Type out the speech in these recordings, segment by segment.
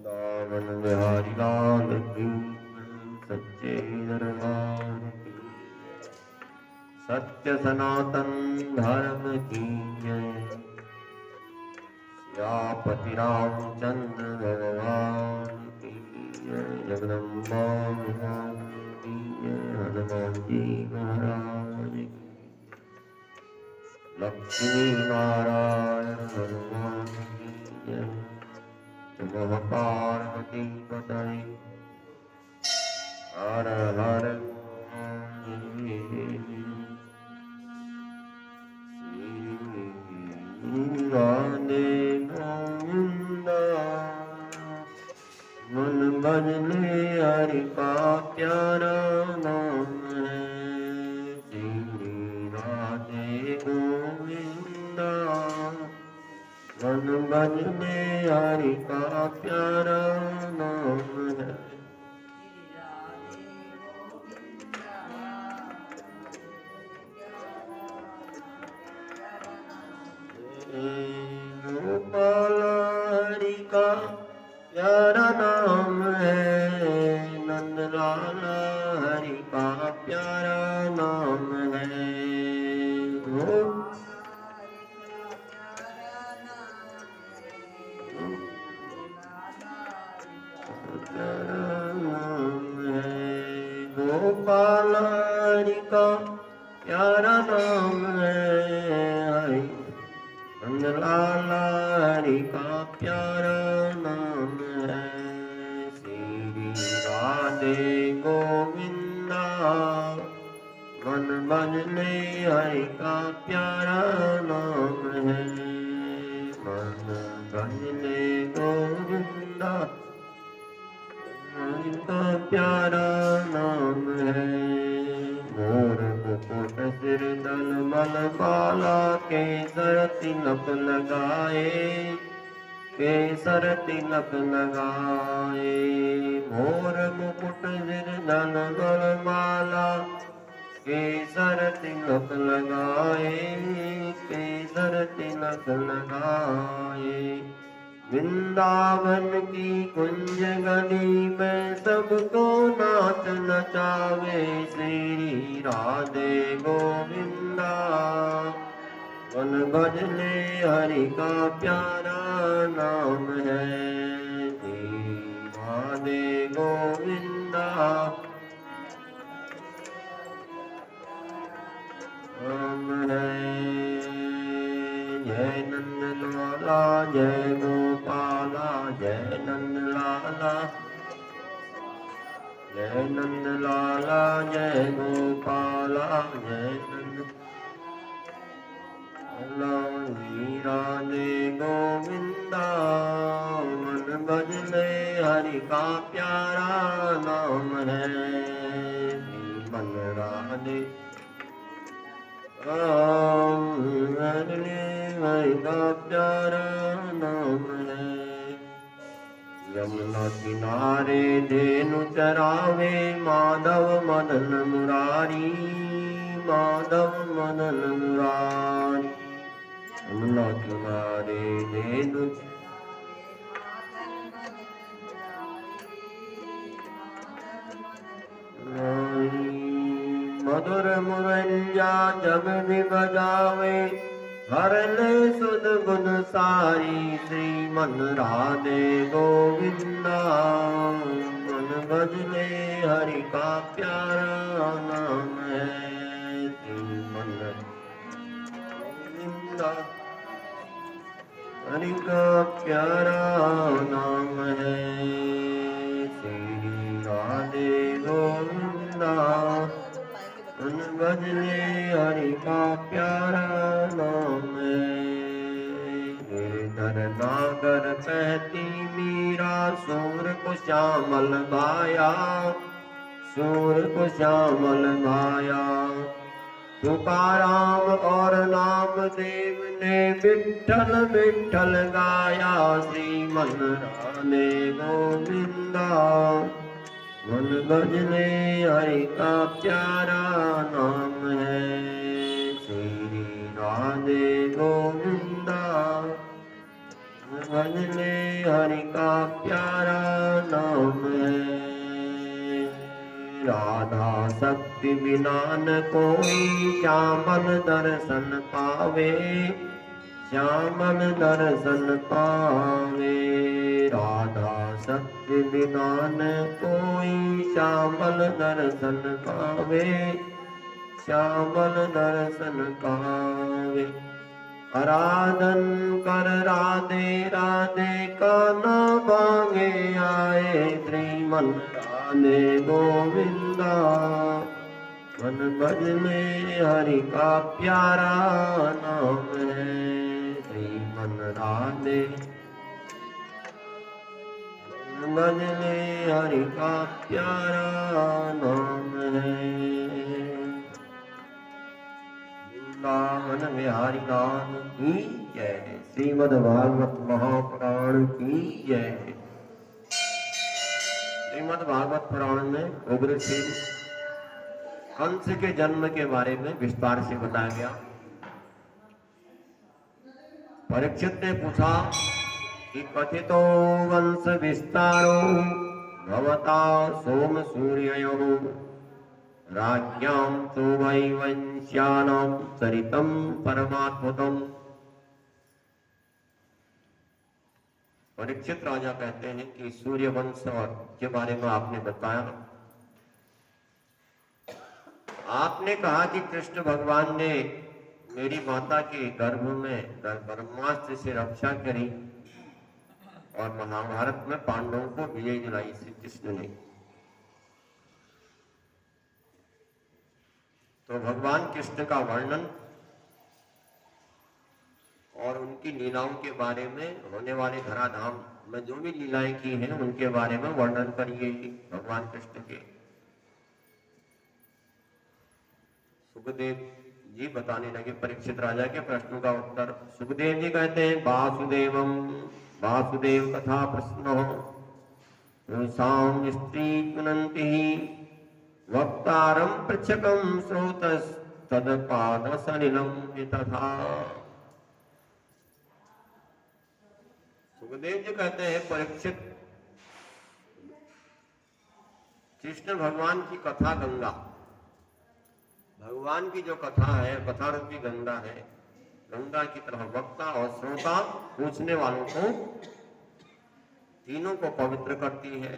वृंदावन बिहारी लाल की सच्चे दरबार की सत्य सनातन धर्म की जय। सियापति रामचंद्र भगवान की जय। जगदम्बा भगवान की जय। हनुमान जी महाराज की। लक्ष्मी नारायण हनुमान की जय। नमः पार्वती पतये हर हर राधे गोविंद मन भजने हरि का प्यारा नाम है। श्री राधे गोविंद मन भजने हरि का प्यारा नाम है। गोपाल हरि का प्यारा नाम है। नंदलाल हरि का प्यारा नाम है। गोपाल हरि का प्यारा नाम है। नंदलाल हरि का प्यारा नाम है। श्री राधे गोविंदा मन भजने हरि का प्यारा नाम है। मन भजने गोविंदा हरि का प्यारा नाम है। मोर मुकुट सिर दल मल बाला केसर तिलक लगाए। केसर तिलक लगाए। मोर मुकुट सिर दल मल बाला केसर तिलक लगाए। केसर तिलक लगाए। वृंदावन की कुंज गली में सबको नाच नचावे। श्री राधे गोविंदा मन भजने हरि का प्यारा नाम है। श्री राधे गोविंदा नाम है। जय नंद लाला जय गोपाला जय नंद लाला जय नंद लाला जय गोपाला जय नंद लाला। राधे गोविंदा मन भजने हरि का प्यारा नाम है। मन राधे हरि का प्यारा नाम है। यमुना किनारे धेनु चरावे माधव मदन मुरारी। माधव मदन मुरारी। यमुना किनारे धेनु मधुर मुरंजा जब भी बजावे हर ले सुध गुण सारी। श्री मन राधे गोविंदा मन भजने हरि का प्यारा नाम है। श्री मन गोविंदा हरि का प्यारा नाम है। श्री राधे गोविंदा मन भजने हरि का प्यारा नाम है। गिरधर नागर कहती मीरा सूर को श्यामल भाया। सूर को श्यामल भाया। तुकाराम और नामदेव ने विठ्ठल विठ्ठल गाया। श्री मन राधे गोविंदा मन भजने हरि का प्यारा नाम है। श्री राधे गोविंदा भज ले हरि का प्यारा नाम है। राधा शक्ति बिना न कोई श्यामल दर्शन पावे, श्यामल दर्शन पावे। राधा शक्ति बिना न कोई श्यामल दर्शन पावे, श्यामल दर्शन पावे। आराधन कर राधे राधे कान्हा मांगे आए, श्रीमन राधे गोविंदा मन भज ले हरि का प्यारा नाम है। श्रीमन राधे मन भज ले हरि का प्यारा नाम है। वृंदावन बिहारी लाल की जय। श्रीमद् भागवत महापुराण की जय। श्रीमद् भागवत पुराण में उग्रसेन कंस के जन्म के बारे में विस्तार से बताया गया। परीक्षित ने पूछा कि कथितो वंश विस्तारो भवता सोम सूर्ययोः राज्ञां तो वैवंश्यानां चरितं परमाद्भुतम्। परीक्षित राजा कहते हैं कि सूर्य वंश के बारे में आपने बताया। आपने कहा कि कृष्ण भगवान ने मेरी माता के गर्भ में ब्रह्मास्त्र से रक्षा करी और महाभारत में पांडवों को विजय दिलाई श्री कृष्ण ने। तो भगवान कृष्ण का वर्णन और उनकी लीलाओं के बारे में, होने वाले धराधाम में जो भी लीलाएं की हैं उनके बारे में वर्णन करिए भगवान कृष्ण के। सुखदेव जी बताने लगे परीक्षित राजा के प्रश्नों का उत्तर। सुखदेव जी कहते हैं वासुदेवम वासुदेव कथा प्रश्नो पुंसां स्त्री चुनन्ति वक्तारं पृच्छकं स्रोतस्तदपादसलिलं तथा। सुखदेव जी कहते हैं परीक्षित, कृष्ण भगवान की कथा गंगा, भगवान की जो कथा है, कथा रूपी गंगा है, गंगा की तरह वक्ता और श्रोता पूछने वालों को, तीनों को पवित्र करती है।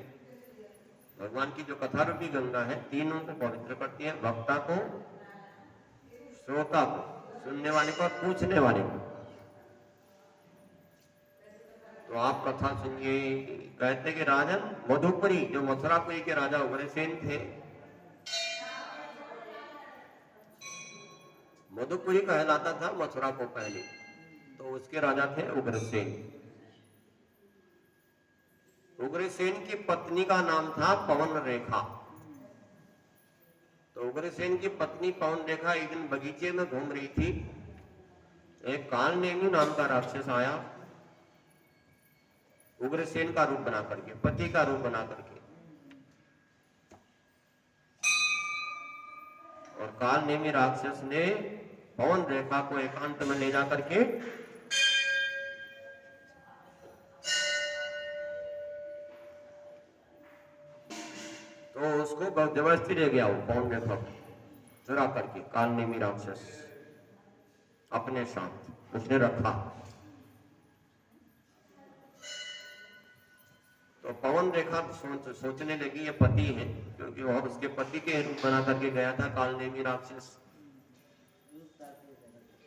भगवान की जो कथा रूपी गंगा है तीनों को पवित्र करती है, वक्ता को, श्रोता को, सुनने वाले को और पूछने वाले को। तो आप कथा सुनिए। कहते कि राजन मधुपुरी, जो मथुरापुरी के राजा उग्रसेन थे, मधुपुरी कहलाता था मथुरा को पहले, तो उसके राजा थे उग्रसेन। उग्रसेन की पत्नी का नाम था पवन रेखा। तो उग्रसेन की पत्नी पवन रेखा एक दिन बगीचे में घूम रही थी। एक कालनेमी नाम का राक्षस आया, उग्रसेन का रूप बना करके, पति का रूप बना करके, और कालनेमी राक्षस ने पवन रेखा को एकांत में ले जाकर के तो उसको जबरदस्ती ले गया, वो पवन रेखा को चुरा करके कालनेमी राक्षस अपने साथ उसने रखा। तो पवन रेखा सोचने लगी ये पति है, क्योंकि वह उसके पति के रूप बना करके गया था कालनेमी राक्षस।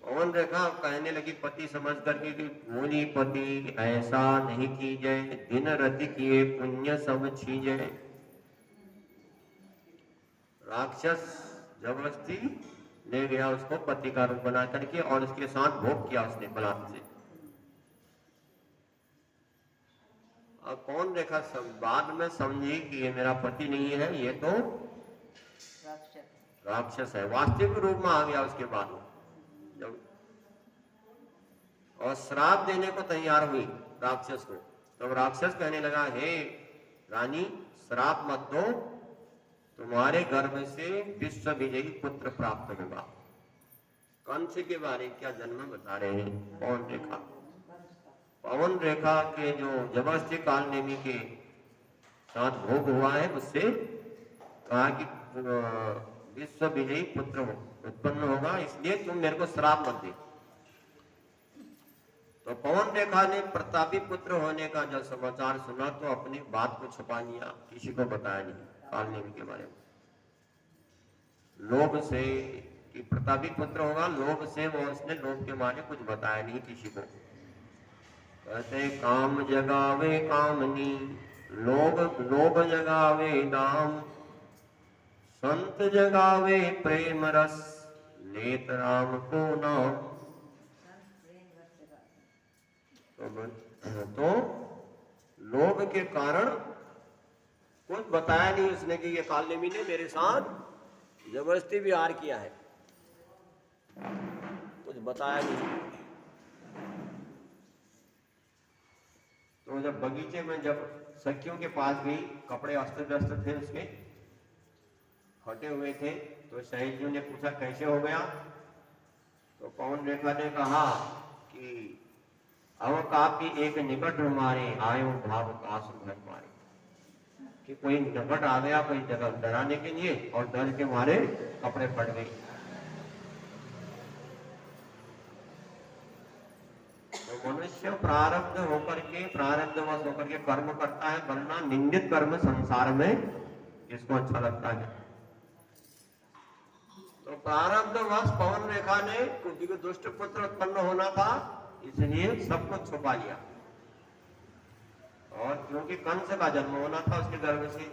पवन रेखा कहने लगी पति समझ करके कि बोली पति ऐसा नहीं कीजिए, दिन रति किए पुण्य सब छीजे। राक्षस जबरदस्ती ले गया उसको पति का रूप बना करके और उसके साथ भोग किया उसने बलात् से। अब कौन रेखा सब बाद में समझी कि ये मेरा पति नहीं है, ये तो राक्षस है। वास्तविक रूप में आ गया उसके बाद में जब, और श्राप देने को तैयार हुई राक्षस को। तब राक्षस कहने लगा, हे रानी श्राप मत दो, तुम्हारे गर्भ से विश्व विजयी पुत्र प्राप्त होगा। कंस के बारे क्या जन्म बता रहे हैं कौन रेखा। पवन रेखा के जो जबरदस्ती काल नेमी के साथ भोग हुआ है, उससे कहा कि विश्व विजयी पुत्र उत्पन्न होगा, इसलिए तुम मेरे को श्राप मत दे। तो पवन रेखा ने प्रतापी पुत्र होने का जब समाचार सुना तो अपनी बात को छुपा लिया, किसी को बताया नहीं काल नेमी के बारे में। लोभ से कि प्रतापी पुत्र होगा, लोभ से वो उसने लोभ के मारे कुछ बताया नहीं किसी को। कहते काम जगावे कामनी, लोभ लोभ जगावे दाम, संत जगावे प्रेम रस, लेत राम को नाम। तो लोभ के कारण कुछ बताया नहीं उसने कि ये काल नेमी ने मेरे साथ जबरदस्ती विहार किया है, कुछ बताया नहीं। तो जब बगीचे में जब सखियों के पास गई, कपड़े अस्त व्यस्त थे उसके, फटे हुए थे, तो सहेलियों ने पूछा कैसे हो गया। तो पवन रेखा ने कहा कि अब काफी एक निकट हमारे आयो भाव कास भर मारे, कि कोई निकट आ गया कोई जगह डराने के लिए, और डर के मारे कपड़े फट गए। तो मनुष्य प्रारब्ध होकर के, प्रारब्धवश होकर के कर्म करता है, वरना निंदित कर्म संसार में इसको अच्छा लगता है। तो प्रारब्धवश पवन रेखा ने, क्योंकि दुष्ट पुत्र उत्पन्न होना था, इसलिए सब कुछ छुपा लिया। और क्योंकि कंस का जन्म होना था उसके गर्भ से,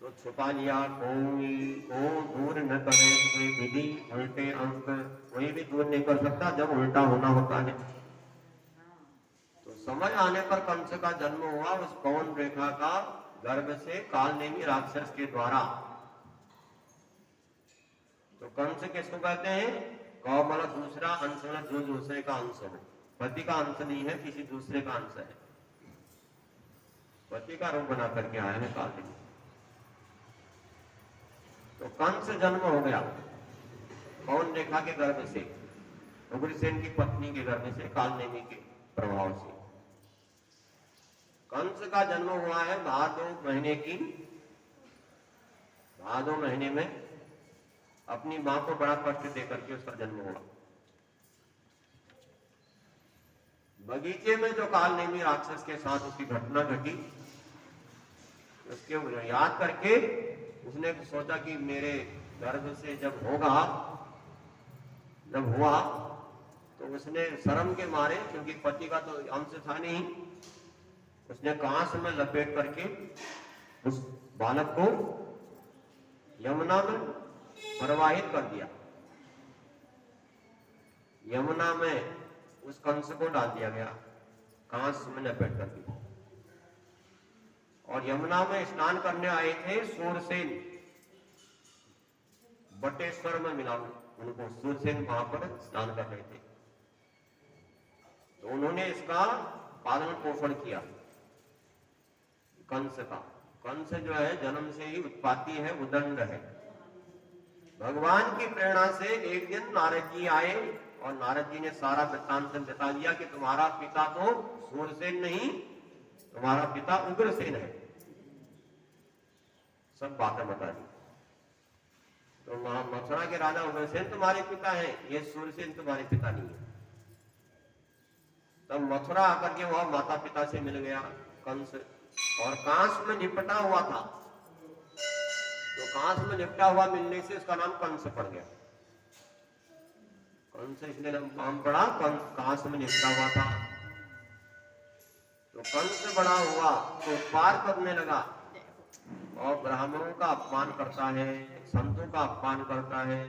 तो छुपा लिया। कोई को दूर न करे कोई विधि, उल्टे अंक कोई भी दूर नहीं कर सकता जब उल्टा होना होता है। तो समय आने पर कंस का जन्म हुआ उस पवन रेखा का गर्भ से, काल नेमी राक्षस के द्वारा। तो कंस किसको कहते हैं? कौ मतलब दूसरा अंश, जो दूसरे का अंश हो, पति का अंश नहीं है, किसी दूसरे का अंश है, पति का रूप बना करके आया है काल नेमी। तो कंस जन्म हो गया पवन रेखा के गर्भ से, उग्रसेन की पत्नी के गर्भ से, काल नेमी के प्रभाव से। कंस का जन्म हुआ है भादो महीने की, भादो महीने में अपनी मां को बड़ा कष्ट देकर के उसका जन्म हुआ। बगीचे में जो काल नेमी राक्षस के साथ उसकी घटना घटी, उसके याद करके उसने सोचा कि मेरे गर्भ से जब होगा, जब हुआ तो उसने शर्म के मारे, क्योंकि पति का तो अंश था नहीं, उसने कांस में लपेट करके उस बालक को यमुना में प्रवाहित कर दिया। यमुना में उस कंस को डाल दिया गया, कांस में लपेट कर दिया। और यमुना में स्नान करने आए थे सूरसेन, बटेश्वर में मिला उनको, सूरसेन वहां पर स्नान कर रहे थे। तो उन्होंने इसका पालन पोषण किया कंस का। कंस जो है जन्म से ही उत्पाती है, उदंड है। भगवान की प्रेरणा से एक दिन नारद जी आए और नारद जी ने सारा वृत्तांत बता दिया कि तुम्हारा पिता तो सूरसेन नहीं, तुम्हारा पिता उग्रसेन है, सब बातें बता दी। तो मथुरा के राजा उग्रसेन तुम्हारे पिता हैं, ये सूरसेन तुम्हारे पिता नहीं है। तब मथुरा आकर के वह माता पिता से मिल गया कंस, और कांस में निपटा हुआ था, तो कांस में निपटा हुआ मिलने से उसका नाम कंस पड़ गया। कंस इसलिए नाम पड़ा, कांस में निपटा हुआ था। तो कंस बड़ा हुआ तो उत्पात करने लगा, और ब्राह्मणों का अपमान करता है, संतों का अपमान करता है,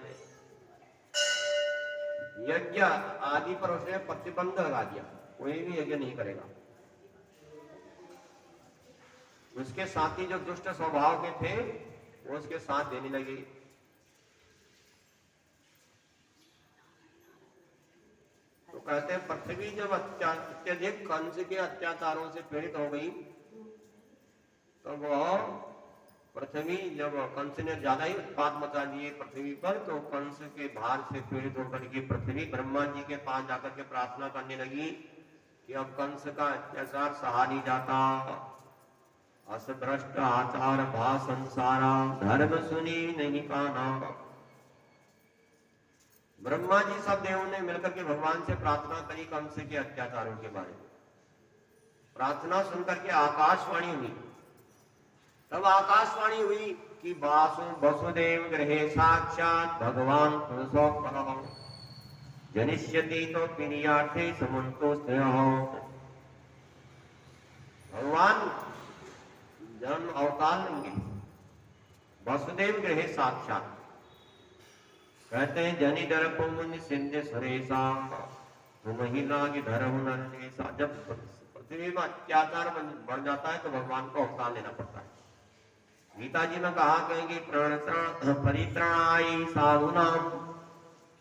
यज्ञ आदि पर उसने प्रतिबंध लगा दिया, कोई भी यज्ञ नहीं करेगा। उसके साथी जो दुष्ट स्वभाव के थे वो उसके साथ देने लगे। तो कहते हैं पृथ्वी जब अत्यधिक कंस के अत्याचारों से पीड़ित हो गई, तो वह पृथ्वी जब कंस ने ज्यादा ही उत्पात मचा दिए पृथ्वी पर, तो कंस के भार से पीड़ित होकर के पृथ्वी ब्रह्मा जी के पास जाकर के प्रार्थना करने लगी कि अब कंस का अत्याचार सहा नहीं जाता, असभ्रष्ट आचार भा संसारा, धर्म सुनी नहीं पाना। ब्रह्मा जी सब देवों ने मिलकर के भगवान से प्रार्थना करी कंस के अत्याचारों के बारे में। प्रार्थना सुनकर के आकाशवाणी हुई। तब आकाशवाणी हुई कि वसुदेव गृहे साक्षात भगवान पुरुषोत्तमः जनिष्यति तो पिनियार्थे समुन्तो स्नेह। भगवान जन्म अवतार लेंगे वसुदेव गृहे साक्षात। कहते हैं जनि डर पुण्य सिंध सुरेशा तुम ही लागे धर्म नरेशा। जब पृथ्वी में अत्याचार बढ़ जाता है तो भगवान को अवतार लेना पड़ता है। गीता जी में कहा कहेंगे परित्राणाय साधूनां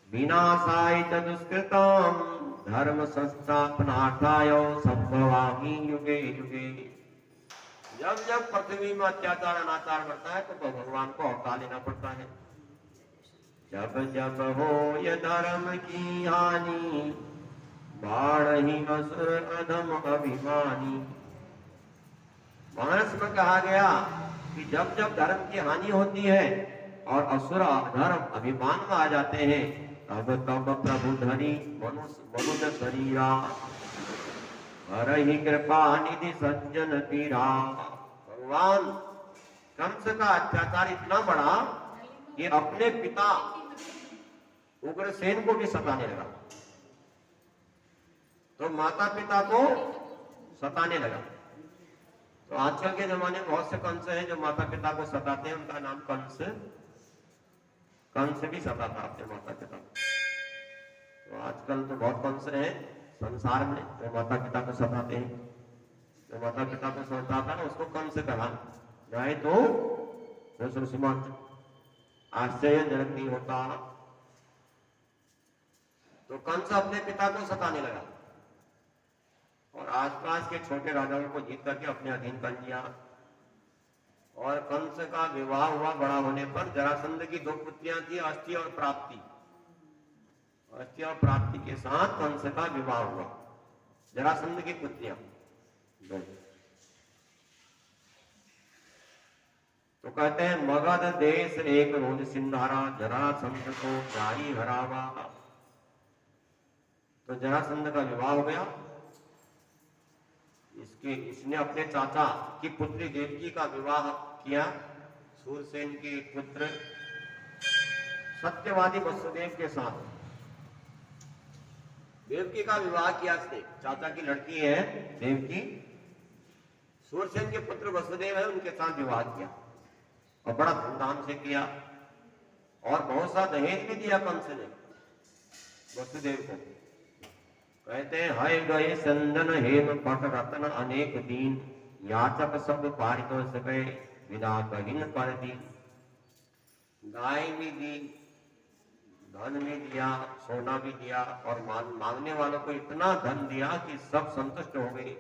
विनाशाय च दुष्कृतां धर्म संस्थापनार्थाय संभवामि युगे युगे। जब जब पृथ्वी में अत्याचार अनाचार बढ़ता है तो भगवान को अवतार लेना पड़ता है। जब जब हो ये धर्म की हानि बाढ़ी असुर अधम अभिमानी। मानस में कहा गया कि जब जब धर्म की हानि होती है और असुर धर्म अभिमान में आ जाते हैं तब तब प्रभु धनी मनुष्य शरीरा हरहि कृपा निधि सज्जन पीरा। भगवान कंस का अत्याचार इतना बड़ा कि अपने पिता उग्रसेन को भी सताने लगा, तो माता पिता को सताने लगा। तो आजकल के जमाने में बहुत से कंस हैं जो माता पिता को सताते हैं, उनका नाम कंस। कंस भी सताता अपने माता पिता को। तो आजकल तो बहुत कंस हैं संसार में जो माता पिता को सताते हैं। जो माता पिता को सताता है उसको कंस कहा जाए तो आश्चर्यजनक नहीं होता। तो कंस अपने पिता को सताने लगा और आसपास के छोटे राजाओं को जीत करके अपने अधीन कर लिया। और कंस का विवाह हुआ बड़ा होने पर जरासंध की 2 पुत्रियां थी, अस्थि और प्राप्ति। अस्थि और प्राप्ति के साथ कंस का विवाह हुआ, जरासंध की पुत्रियां 2। तो कहते हैं मगध देश एक रोज सिंधारा जरासंध को जारी हरावा। तो जरासंध का विवाह हो गया। इसने अपने चाचा की पुत्री देवकी का विवाह किया सूरसेन के पुत्र सत्यवादी वसुदेव के साथ। देवकी का विवाह किया इसने, चाचा की लड़की है देवकी, सूरसेन के पुत्र वसुदेव है, उनके साथ विवाह किया और बड़ा धूमधाम से किया और बहुत सा दहेज भी दिया कंस ने वसुदेव को। कहते हैं हय गए संदन हेम पट रत्न अनेक दीन याचक सब पारितोष गए विदा कहिन पर दीन। गाय भी दी, धन भी दिया, सोना भी दिया और मांगने वालों को इतना धन दिया कि सब संतुष्ट हो गए।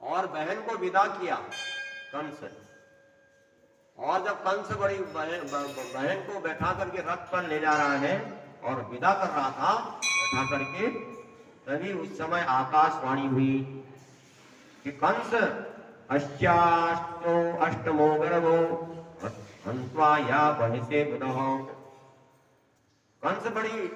और बहन को विदा किया कंस। और जब कंस बड़ी बहन को बैठा करके रथ पर ले जा रहा है और विदा कर रहा था बैठा करके, तभी उस समय आकाशवाणी हुई कि कंस अष्टमो गर्भो हंत्वा या बहिषे बुधः। कंस बड़ी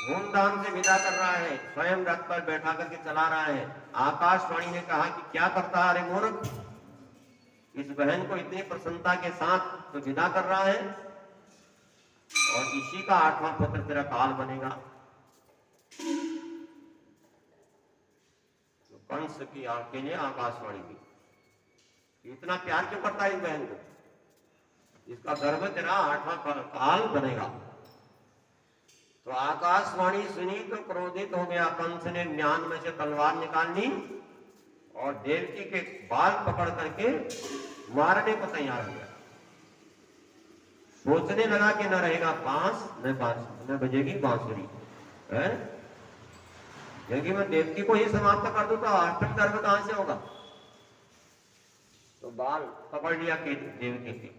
धूमधाम से विदा कर रहा है, स्वयं रथ पर बैठा करके चला रहा है। आकाशवाणी ने कहा कि क्या करता है रे मूर्ख, इस बहन को इतनी प्रसन्नता के साथ तो विदा कर रहा है और इसी का 8वां पुत्र तेरा काल बनेगा। तो कंस की आंखें ने आकाशवाणी की, इतना प्यार क्यों करता है इस बहन को, इसका गर्भ तेरा 8वां काल बनेगा। तो आकाशवाणी सुनी तो क्रोधित हो गया कंस ने, म्यान में से तलवार निकाल ली और देवकी के बाल पकड़ करके मारने को तैयार हो गया। सोचने लगा कि न रहेगा बांस न बजेगी बांसुरी, क्योंकि मैं देवकी को ही समाप्त कर दूं तो आष्टक गर्भ कहां से होगा। तो बाल पकड़ लिया देवकी के,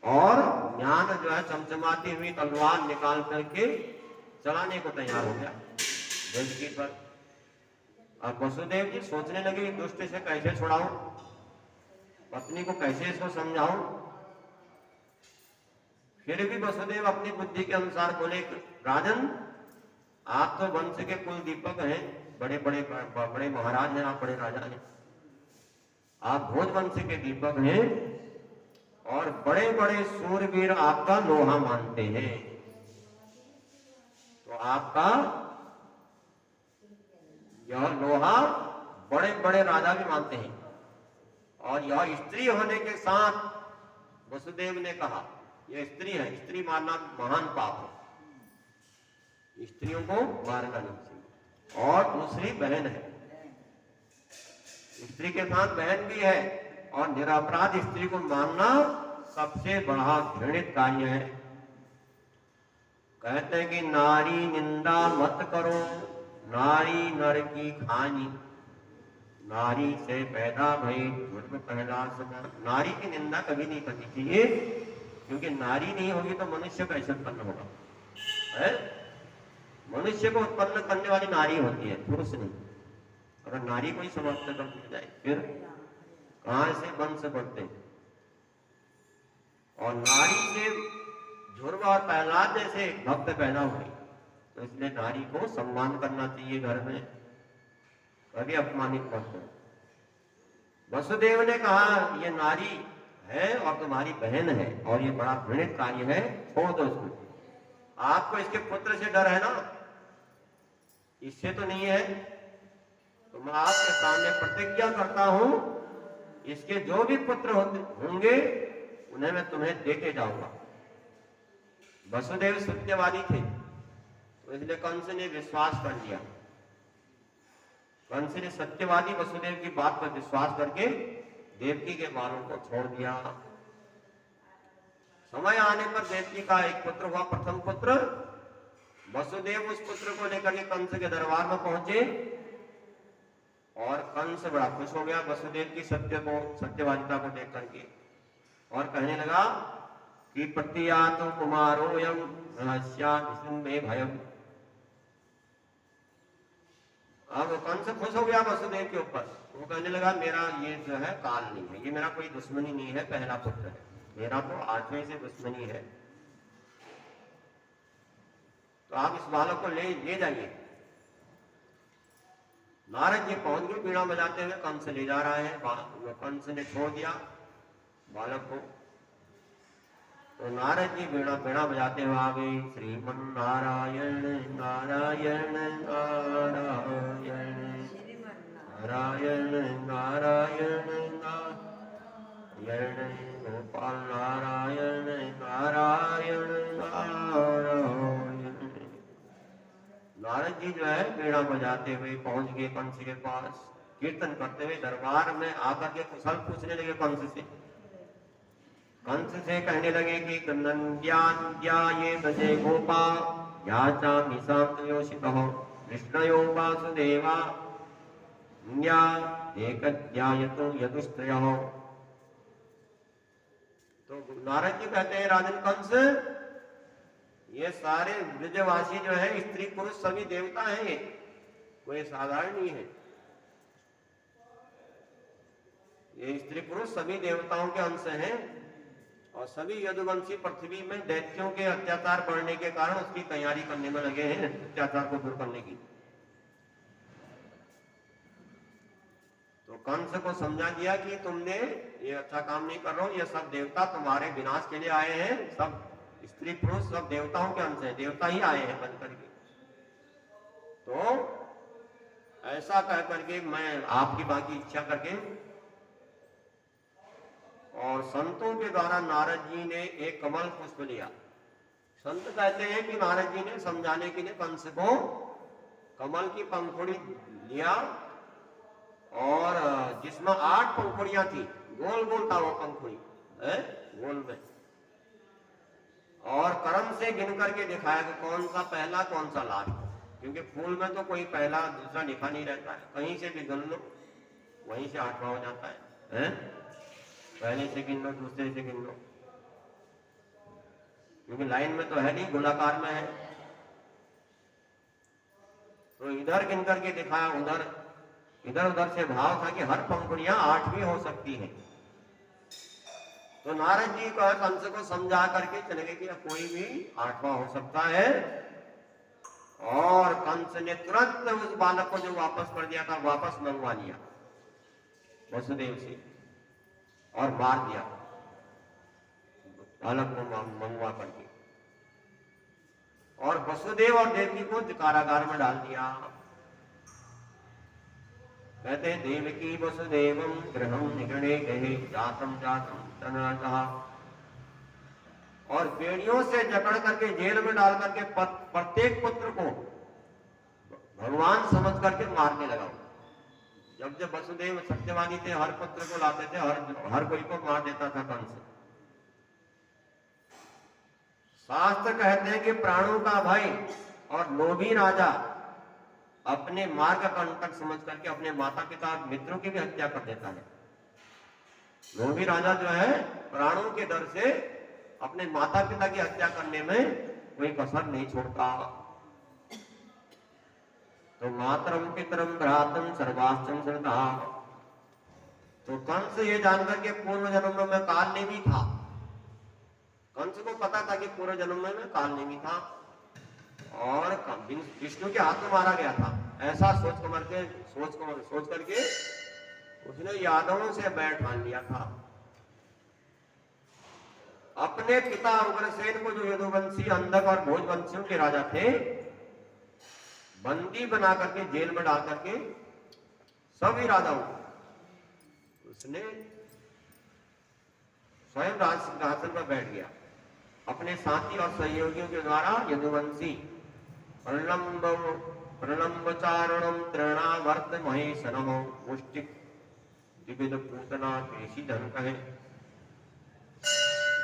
और ज्ञान जो है चमचमाती हुई तलवार निकाल करके चलाने को तैयार हो गया देवकी पर। अब वसुदेव जी सोचने लगे कि दुष्ट से कैसे छुड़ाऊं, पत्नी को कैसे इसको समझाऊं। फिर भी वसुदेव अपनी बुद्धि के अनुसार बोले, राजन आप तो वंश के कुल दीपक हैं, बड़े बड़े बड़े महाराज हैं, आप बड़े राजा हैं, आप भोज वंश के दीपक हैं और बड़े बड़े सूरवीर आपका लोहा मानते हैं, तो आपका यह लोहा बड़े बड़े राजा भी मानते हैं। और यह स्त्री होने के साथ वसुदेव ने कहा, यह स्त्री है, स्त्री मारना महान पाप है, स्त्रियों को मारना नहीं चाहिए। और दूसरी बहन है, स्त्री के साथ बहन भी है, और निरपराध स्त्री को मारना सबसे बड़ा घृणित कार्य है। कहते हैं कि नारी निंदा मत करो, नारी नर की खानी, नारी से पैदा भई धर्म पहला समान। नारी की निंदा कभी नहीं करनी चाहिए, क्योंकि नारी नहीं होगी तो मनुष्य कैसे उत्पन्न होगा, है? मनुष्य को उत्पन्न करने वाली नारी होती है, पुरुष नहीं। अगर नारी को ही समाप्त कर दिया जाए फिर कहां से वंश बढ़ते। और नारी से ध्रुव और प्रहलाद जैसे भक्त पैदा हुए, तो इसलिए नारी को सम्मान करना चाहिए घर में, कभी अपमानित मत करो। वसुदेव ने कहा ये नारी है और तुम्हारी बहन है और ये बड़ा घृणित कार्य है, छोड़ दो इसको। आपको इसके पुत्र से डर है ना, इससे तो नहीं है। तो मैं आपके सामने प्रतिज्ञा करता हूं, इसके जो भी पुत्र होंगे उन्हें मैं तुम्हें देके जाऊंगा। वसुदेव सत्यवादी थे, तो इसलिए कंस ने विश्वास कर लिया। कंस ने सत्यवादी वसुदेव की बात पर विश्वास करके देवकी के बालों को छोड़ दिया। समय आने पर देवकी का एक पुत्र हुआ, प्रथम पुत्र। वसुदेव उस पुत्र को लेकर के कंस के दरबार में पहुंचे और कंस बड़ा खुश हो गया वसुदेव की सत्यवादिता को देख करके, और कहने लगा कि प्रतियातो कुमारोयम रहस्या में भयम। अब कंस खुश हो गया वसुदेव के ऊपर, वो कहने लगा मेरा ये जो है काल नहीं है, ये मेरा कोई दुश्मनी नहीं है, पहला पुत्र है, मेरा तो आठवें से दुश्मनी है, तो आप इस बालक को ले जाइए। नारद जी पहुंच गए बीड़ा बजाते हुए, कंस ले जा रहा है, कंस ने छोड़ दिया बालक को। तो नारद जी बीड़ा बजाते हुए आ गए, श्रीमन नारायण नारायण नारायण नारायण नारायण नारायण गोपाल नारायण नारायण नारायण। नारद जी जो है बीड़ा बजाते हुए पहुंच गए कंस के पास, कीर्तन करते हुए दरबार में आकर के कुशल पूछने लगे कंस से। कंस से कहने लगे कि नंद्या ये बजे गोपा याचा मिशांतयोषितः कृष्णयो वासुदेवा न्या एकज्ञायतो यदुस्त्रयः। तो नारद जी कहते हैं राजन कंस, ये सारे ब्रजवासी जो है स्त्री पुरुष सभी देवता हैं, कोई साधारण नहीं है। ये स्त्री पुरुष सभी देवताओं के अंश हैं और सभी यदुवंशी पृथ्वी में दैत्यों के अत्याचार बढ़ने के कारण उसकी तैयारी करने में लगे हैं, अत्याचार को दूर करने की। तो कंस को समझा दिया कि तुमने ये अच्छा काम नहीं कर रहे हो, ये सब देवता तुम्हारे विनाश के लिए आए हैं, सब स्त्री पुरुष सब देवताओं के अंश हैं, देवता ही आए हैं बन करके। तो ऐसा कह करके मैं आपकी बाकी इच्छा करके, और संतों के द्वारा नारद जी ने एक कमल पुष्प लिया। संत कहते हैं कि नारद जी ने समझाने के लिए कंस को कमल की पंखुड़ी लिया, और जिसमें 8 पंखुड़ियां थी, गोल गोल था वो पंखुड़ी है गोल में, और कर्म से गिन करके दिखाया कि कौन सा पहला कौन सा लास्ट, क्योंकि फूल में तो कोई पहला दूसरा लिखा नहीं रहता है, कहीं से भी गिन लो वहीं से 8वां हो जाता है? पहले से गिन लो, दूसरे से गिन लो, क्योंकि लाइन में तो है नहीं, गोलाकार में है। तो इधर गिन करके दिखाया, उधर इधर उधर से भाव था कि हर पंखुड़ियां 8वीं हो सकती है। तो नारद जी को कंस को समझा करके चले गए कि कोई भी 8वां हो सकता है। और कंस ने तुरंत उस बालक को जो वापस कर दिया था, वापस मंगवा लिया वसुदेव से और मार दिया बालक को मंगवा करके, और वसुदेव और देवकी को कारागार में डाल दिया। कहते हैं देवकी वसुदेवम गृहं निगणे गहे जातम जातम तनहा, और बेड़ियों से जकड़ करके जेल में डाल करके प्रत्येक पुत्र को भगवान समझ करके मारने लगा। जब जब वसुदेव सत्यवादी थे, हर पुत्र को लाते थे, हर कोई को मार देता था कंस। शास्त्र कहते हैं कि प्राणों का भय और लोभी राजा अपने मार्ग का कंटक समझ करके अपने माता पिता मित्रों की भी हत्या कर देता है। लोभी राजा जो है प्राणों के डर से अपने माता पिता की हत्या करने में कोई कसर नहीं छोड़ता। तो मातरम पितरम भ्रातम सर्वाश्चम श्रद्धा, तो कंस ये जानकर के पूर्व जन्म में कालनेमी था, कंस को पता था कि पूर्व जन्म में कालनेमी था और विष्णु के हाथ में मारा गया था, ऐसा सोच करके उसने यादवों से बैर ठान लिया था। अपने पिता उग्रसेन को, जो यदुवंशी अंधक और भोजवंशियों के राजा थे, बंदी बना करके जेल में डाल करके सभी राजाओं उसने स्वयं राजसिंहासन पर बैठ गया। अपने साथी और सहयोगियों के द्वारा यदुवंशी प्रलंबचारणम तृणावर्त महेशनमो मुष्टिक दिव्य पूतना केशी धन कहे।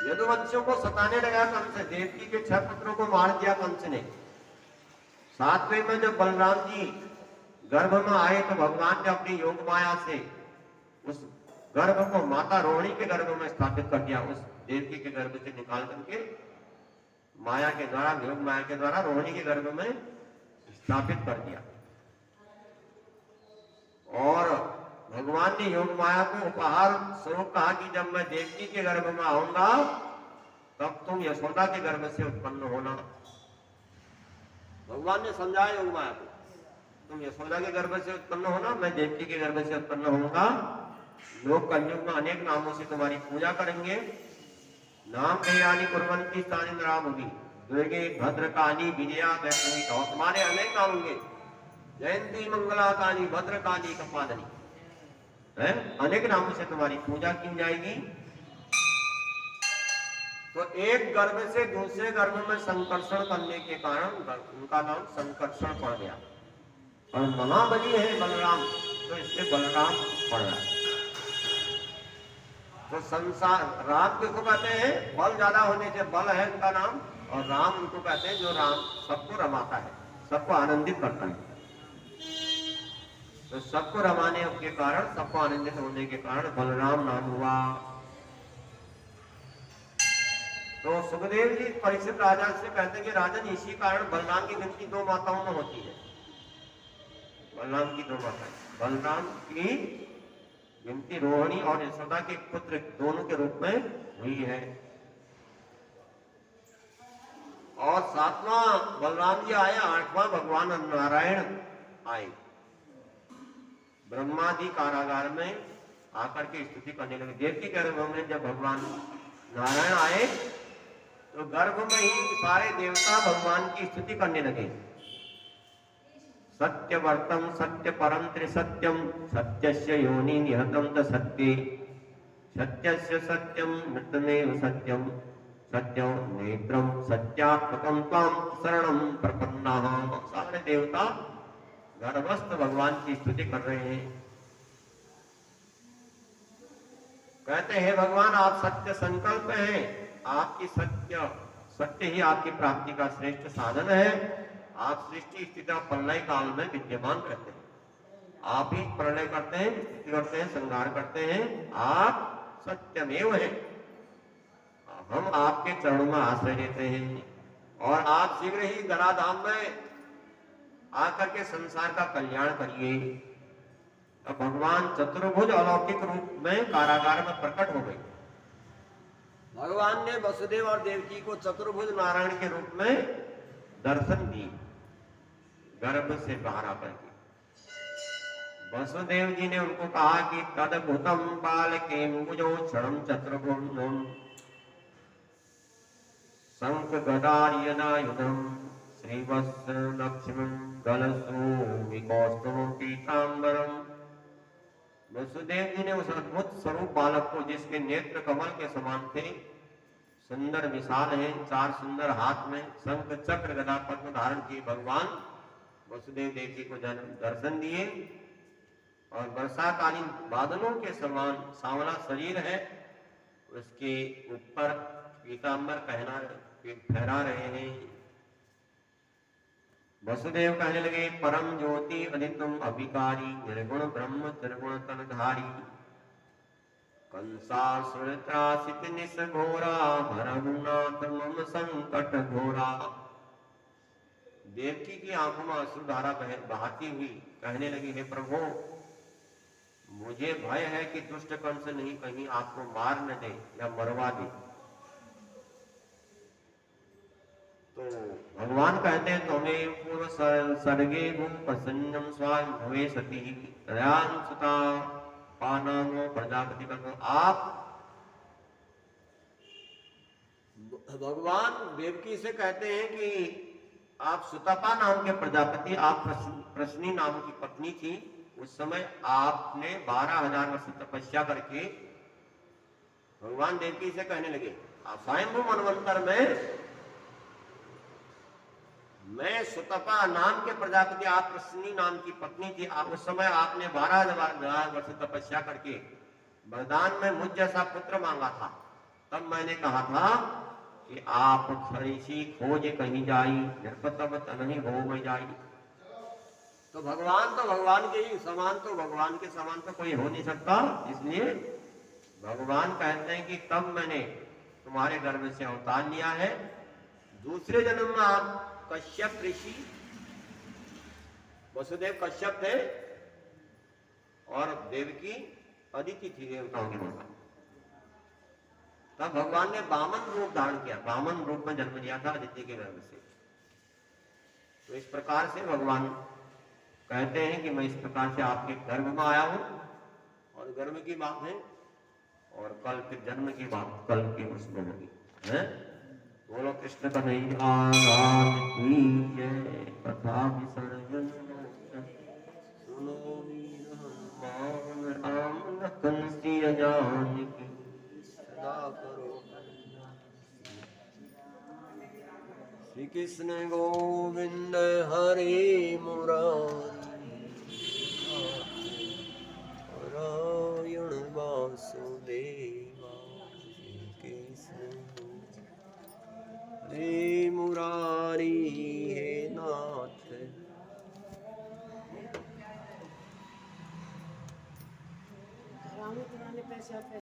यदुवंशियों को सताने लगा कंस। देवकी के 6 पुत्रों को मार दिया कंस ने। 7वें में जब बलराम जी गर्भ में आए तो भगवान ने अपनी योग माया से उस गर्भ को माता रोहिणी के गर्भ में स्थापित कर दिया। उस देवकी के गर्भ से निकाल करके माया के द्वारा, योग माया के द्वारा रोहिणी के गर्भ में स्थापित कर दिया। और भगवान ने योग माया को उपहार स्वरूप कहा कि जब मैं देवकी के गर्भ में आऊंगा तब तुम यशोदा के गर्भ से उत्पन्न होना। भगवान ने समझाया योग माया को, तुम यशोदा के गर्भ से उत्पन्न होना, मैं देवकी के गर्भ से उत्पन्न होऊंगा। लोग कलयुग में अनेक नामों से तुम्हारी पूजा करेंगे। नाम कल्याणी कुर्वंती स्थानी नरामुगी दुर्गे भद्रकाली विजया वैष्णवी, और तुम्हारे अनेक नाम होंगे। जयंती मंगला काली भद्रकाली कपालिनी, है अनेक नामों से तुम्हारी पूजा की जाएगी। तो एक गर्भ से दूसरे गर्भ में संकर्षण करने के कारण उनका नाम संकर्षण पड़ गया। और महाबली है बलराम, तो इससे बलराम पड़ रहा है। तो संसार राम किसको कहते हैं? बल ज्यादा होने से बल है उनका नाम, और राम उनको कहते हैं जो राम सबको रमाता है, सबको आनंदित करता है। तो सबको रमाने के कारण, सबको आनंदित होने के कारण बलराम नाम हुआ। तो सुखदेव जी परीक्षित राजा से कहते हैं कि राजन, इसी कारण बलराम की गिनती 2 माताओं में होती है। बलराम की 2 माताएं, बलराम की गिनती रोहिणी और यशोदा के पुत्र दोनों के रूप में हुई है। और 7वां बलराम जी आए, 8वां भगवान नारायण आए। ब्रह्मादि कारागार में आकर के स्तुति करने लगे। देवकी गर्भ में जब भगवान नारायण आए तो गर्भ में ही सारे देवता भगवान की स्तुति करने लगे। सत्यवर्तम सत्य परम त्रिसत्यम सत्यस्य योनि निहतम च सत्ये सत्यस्य सत्यम मृतमेव सत्यम सत्यम नेत्रम सत्यात्मकम त्वाम शरणम प्रपन्नाः। सारे देवता गर्भस्थ भगवान की स्तुति कर रहे हैं। कहते हैं भगवान आप सत्य संकल्प हैं, आपकी सत्य ही आपकी प्राप्ति का श्रेष्ठ साधन है। आप सृष्टि स्थिति प्रलय काल में विद्यमान रहते हैं। आप ही प्रलय करते हैं, स्थिति करते हैं, संहार करते हैं, आप सत्यमेव हैं। हम आपके चरणों में आश्रय लेते हैं और आप शीघ्र ही धराधाम में आकर के संसार का कल्याण करिए। अब भगवान चतुर्भुज अलौकिक रूप में कारागार में प्रकट हो गए। भगवान ने वसुदेव और देवकी को चतुर्भुज नारायण के रूप में दर्शन दिए गर्भ से बाहर आकर के। वसुदेव जी ने उनको कहा कि तदभुतम बालकेन भुजौ क्षणं चतुर्भुजं शंख गदायुधं श्रीवत्स लक्ष्मण गलसोमिकौस्तुभं पीतांबरम। वसुदेव जी ने उस अद्भुत स्वरूप बालक को, जिसके नेत्र कमल के समान थे, सुंदर विशाल है, चार सुंदर हाथ में शंख चक्र गदा पद्म धारण किए भगवान वसुदेव देव जी को दर्शन दिए। और वर्षाकालीन बादलों के समान सांवला शरीर है, उसके ऊपर पीतांबर फहरा रहे हैं। वसुदेव कहने लगे, परम ज्योति अदितम अभिकारी निर्गुण ब्रह्म त्रिगुण तनधारी कंसासुरत्रासित निसघोरा भरहुनाथ मम संकट घोरा। देवकी की आंखों में अश्रुधारा बहाती हुई कहने लगी, हे प्रभु, मुझे भय है कि दुष्ट कंस नहीं कहीं आपको मार न दे या मरवा दे। तो भगवान कहते हैं, तुम्हें पूर्व सर्गे प्रसन्नम स्वाम भवे सती तयान सुता पानामो प्रजापति बनो। आप भगवान देवकी से कहते हैं कि आप सुतपा नाम के प्रजापति, आप प्रश्नी नाम की पत्नी थी। उस समय आपने 12,000 वर्ष तपस्या करके भगवान देवकी से कहने लगे, आप स्वयंभू मनवंतर में मैं सुतपा नाम के प्रजापति, आप प्रश्नी नाम की पत्नी थी। आप उस समय आपने 12,000 वर्ष तपस्या करके वरदान में मुझ जैसा पुत्र मांगा था। तब मैंने कहा था कि आप खरीसी खोज कहीं जाई निर्पतवत नहीं हो मैं जाई। तो भगवान के ही समान, तो भगवान के समान तो कोई हो नहीं सकता। इसलिए भगवान कहते हैं कि तब मैंने तुम्हारे गर्भ से अवतार लिया है। दूसरे जन्म में आप कश्यप ऋषि, वसुदेव कश्यप थे और देवकी अदिति थी, देवताओं की माता। तब भगवान ने वामन रूप धारण किया, वामन रूप में जन्म लिया था अदिति के गर्भ से। तो इस प्रकार से भगवान कहते हैं कि मैं इस प्रकार से आपके गर्भ में आया हूं। और गर्भ की बात है, और कल फिर जन्म की बात कल की उसमें होगी है। बोलो कृष्ण कन्हैया की जय। कथा विसर्जन सुनो वीर हनुमान राम लखन सिया जानकी सदा करो। श्री कृष्ण गोविंद हरे मुरारी नारायण वासुदेवा। श्री कृष्ण हे मुरारी हे नाथ। पैसे